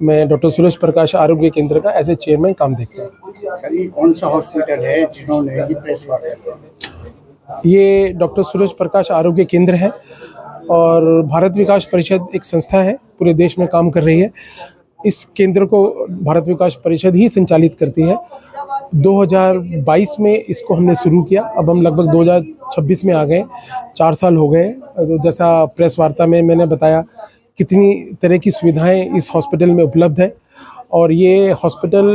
मैं डॉक्टर सूरज प्रकाश आरोग्य केंद्र का एज ए चेयरमैन काम देखता हूँ। सर, ये कौन सा हॉस्पिटल है जिन्होंने ये प्रेस वार्ता की? ये डॉक्टर सूरज प्रकाश आरोग्य केंद्र है और भारत विकास परिषद एक संस्था है, पूरे देश में काम कर रही है। इस केंद्र को भारत विकास परिषद ही संचालित करती है। 2022 में इसको हमने शुरू किया, अब हम लगभग 2026 में आ गए, 4 साल हो गए। तो जैसा प्रेस वार्ता में मैंने बताया कितनी तरह की सुविधाएं इस हॉस्पिटल में उपलब्ध है, और ये हॉस्पिटल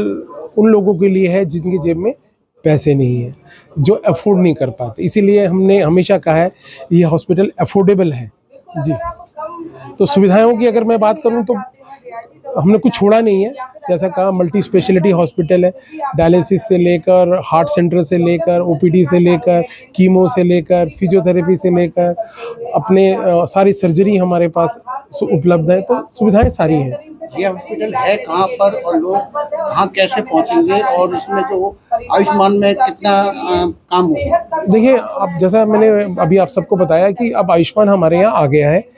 उन लोगों के लिए है जिनकी जेब में पैसे नहीं है, जो अफोर्ड नहीं कर पाते। इसीलिए हमने हमेशा कहा है ये हॉस्पिटल अफोर्डेबल है जी। तो सुविधाओं की अगर मैं बात करूं तो हमने कुछ छोड़ा नहीं है। जैसा कहा, मल्टी स्पेशलिटी हॉस्पिटल है, डायलिसिस से लेकर, हार्ट सेंटर से लेकर, ओपीडी से लेकर, कीमो से लेकर, फिजियोथेरेपी से लेकर, अपने सारी सर्जरी हमारे पास उपलब्ध है। तो सुविधाएं सारी हैं। ये हॉस्पिटल है कहाँ पर और लोग कहाँ कैसे पहुँचेंगे, और इसमें जो आयुष्मान में कितना काम होगा? देखिए, अब जैसा मैंने अभी आप सबको बताया कि अब आयुष्मान हमारे यहाँ आ गया है।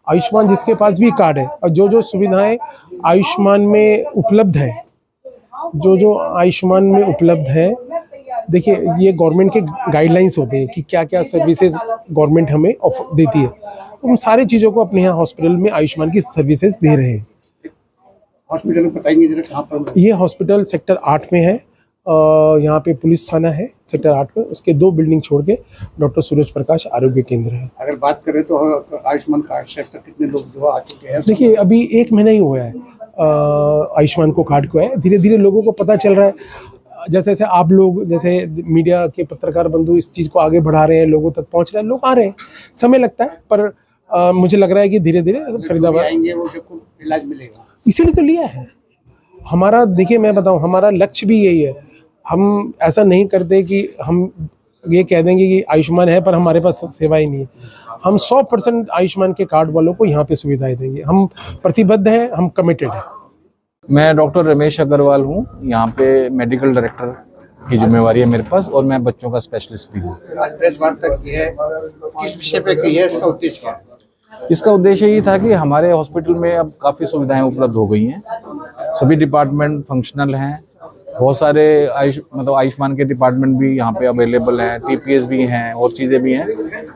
आयुष्मान जिसके पास भी कार्ड है और जो सुविधाएं आयुष्मान में उपलब्ध है, जो आयुष्मान में उपलब्ध है, देखिए ये गवर्नमेंट के गाइडलाइंस होते हैं कि क्या क्या सर्विसेज गवर्नमेंट हमें देती है। उन सारी चीज़ों को अपने यहाँ हॉस्पिटल में आयुष्मान की सर्विसेज दे रहे हैं। हॉस्पिटल को बताएंगे जरा कहाँ पर? ये हॉस्पिटल सेक्टर 8 में है। यहाँ पे पुलिस थाना है सेक्टर 8 में, उसके 2 बिल्डिंग छोड़ के डॉक्टर सूरज प्रकाश आरोग्य केंद्र है। अगर बात करें तो आयुष्मान कार्ड से कितने लोग जो आ चुके हैं? देखिए, अभी 1 महीना ही हुआ है आयुष्मान को कार्ड को है। धीरे धीरे लोगों को पता चल रहा है, जैसे जैसे आप लोग, जैसे मीडिया के पत्रकार बंधु इस चीज़ को आगे बढ़ा रहे हैं, लोगों तक पहुँच रहे हैं, लोग आ रहे हैं। समय लगता है, पर मुझे लग रहा है कि धीरे धीरे फरीदाबाद आएंगे वो सबको इलाज मिलेगा। इसीलिए तो लिया है हमारा। देखिए, मैं बताऊं, हमारा लक्ष्य भी यही है। हम ऐसा नहीं करते कि हम ये कह देंगे कि आयुष्मान है पर हमारे पास सेवा ही नहीं है। हम 100% आयुष्मान के कार्ड वालों को यहाँ पे सुविधाएं देंगे। हम प्रतिबद्ध हैं, हम कमिटेड हैं। मैं डॉक्टर रमेश अग्रवाल हूँ, यहाँ पे मेडिकल डायरेक्टर की जिम्मेवारी है मेरे पास, और मैं बच्चों का स्पेशलिस्ट भी हूँ। आज प्रेस वार्ता की है, किस विषय पे की है, इसका उद्देश्य क्या है? इसका उद्देश्य ये था कि हमारे हॉस्पिटल में अब काफ़ी सुविधाएं उपलब्ध हो गई हैं, सभी डिपार्टमेंट फंक्शनल हैं, बहुत सारे आयुष्मान के डिपार्टमेंट भी यहाँ पे अवेलेबल हैं, टीपीएस भी हैं और चीज़ें भी हैं,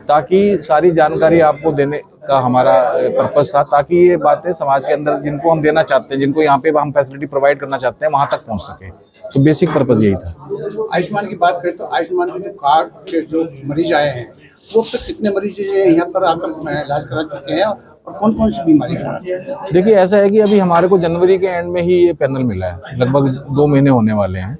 ताकि सारी जानकारी आपको देने का हमारा पर्पस था, ताकि ये बातें समाज के अंदर जिनको हम देना चाहते हैं, जिनको यहाँ पे हम फैसिलिटी प्रोवाइड करना चाहते हैं, वहाँ तक पहुँच सके। तो बेसिक पर्पस यही था। आयुष्मान की बात करें तो आयुष्मान के जो कार्ड के जो मरीज आए हैं, वो अब तक कितने मरीज यहाँ पर आकर इलाज करा चुके हैं और कौन कौन सी बीमारी है? देखिए, ऐसा है कि अभी हमारे को जनवरी के एंड में ही ये पैनल मिला है, लगभग 2 महीने होने वाले हैं।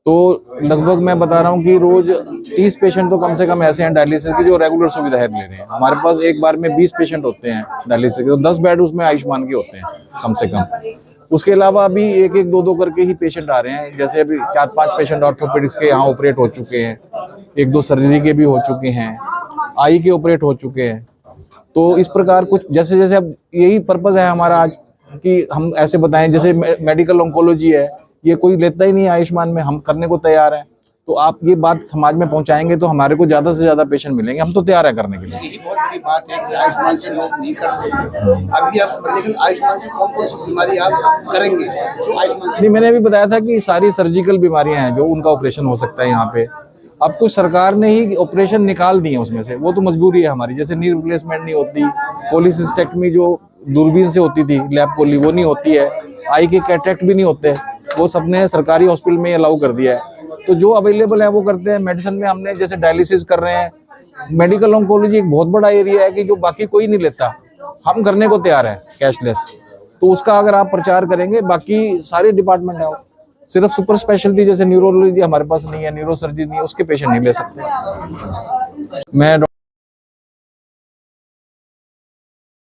तो लगभग मैं बता रहा हूँ कि रोज 30 पेशेंट तो कम से कम ऐसे हैं डायलिसिस की जो रेगुलर सुविधा है ले रहे हैं। हमारे पास एक बार में 20 पेशेंट होते हैं डायलिसिस के, तो 10 बेड उसमें आयुष्मान के होते हैं कम से कम। उसके अलावा अभी 1-1, 2-2 करके ही पेशेंट आ रहे हैं। जैसे अभी 4-5 पेशेंट ऑर्थोपेडिक्स के यहाँ ऑपरेट हो चुके हैं, 1-2 सर्जरी के भी हो चुके हैं, आई के ऑपरेट हो चुके हैं। तो इस प्रकार कुछ जैसे जैसे अब यही पर्पस है हमारा आज कि हम ऐसे बताएं, जैसे मेडिकल ऑन्कोलॉजी है, ये कोई लेता ही नहीं आयुष्मान में, हम करने को तैयार हैं। तो आप ये बात समाज में पहुंचाएंगे तो हमारे को ज्यादा से ज्यादा पेशेंट मिलेंगे, हम तो तैयार है करने के लिए। यही बहुत बड़ी बात है कि आयुष्मान से लोग नहीं करते हैं। अभी आप, लेकिन आयुष्मान से कौन कौन सी बीमारी आप करेंगे जो आयुष्मान? नहीं, मैंने अभी बताया था कि सारी सर्जिकल बीमारियां हैं जो उनका ऑपरेशन हो सकता है यहाँ पे। अब कुछ सरकार ने ही ऑपरेशन निकाल दिए उसमें से, वो तो मजबूरी है हमारी। जैसे नी रिप्लेसमेंट नहीं होती, कोलिसिस्टेक्टमी जो दूरबीन से होती थी, लैब कोली, वो नहीं होती है। आई के कैटरेक्ट भी नहीं होते, वो सबने सरकारी हॉस्पिटल में अलाउ कर दिया है। तो जो अवेलेबल है वो करते हैं। मेडिसिन में हमने जैसे डायलिसिस कर रहे हैं, मेडिकल ऑन्कोलॉजी एक बहुत बड़ा एरिया है कि जो बाकी कोई नहीं लेता, हम करने को तैयार है कैशलेस। तो उसका अगर आप प्रचार करेंगे, बाकी सारे डिपार्टमेंट है, सिर्फ सुपर स्पेशलिटी जैसे न्यूरोलॉजी हमारे पास नहीं है, न्यूरो सर्जरी नहीं है, उसके पेशेंट नहीं ले सकते। मैं